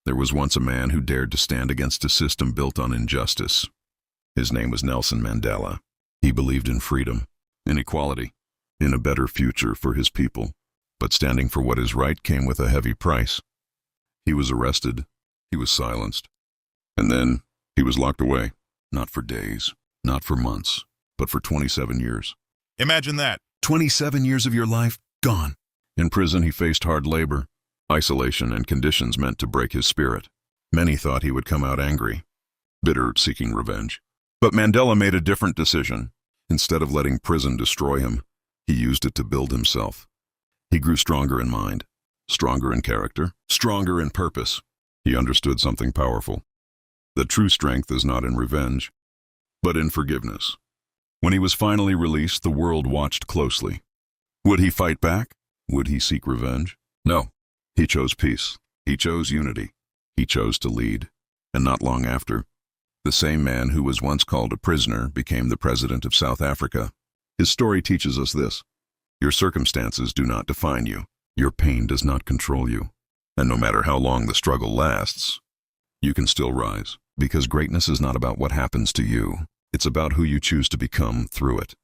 There was once a man who dared to stand against a system built on injustice. His name was Nelson Mandela. He believed in freedom, in equality, in a better future for his people. But standing for what is right came with a heavy price. He was arrested, he was silenced, and then he was locked away. Not for days, not for months, but for 27 years. Imagine that. 27 years of your life gone. In prison, he faced hard labor, isolation, and conditions meant to break his spirit. Many thought he would come out angry, bitter, seeking revenge. But Mandela made a different decision. Instead of letting prison destroy him, he used it to build himself. He grew stronger in mind, stronger in character, stronger in purpose. He understood something powerful. The true strength is not in revenge, but in forgiveness. When he was finally released, the world watched closely. Would he fight back? Would he seek revenge? No. He chose peace. He chose unity. He chose to lead. And not long after, the same man who was once called a prisoner became the president of South Africa. His story teaches us this: your circumstances do not define you. Your pain does not control you. And no matter how long the struggle lasts, you can still rise. Because greatness is not about what happens to you. It's about who you choose to become through it.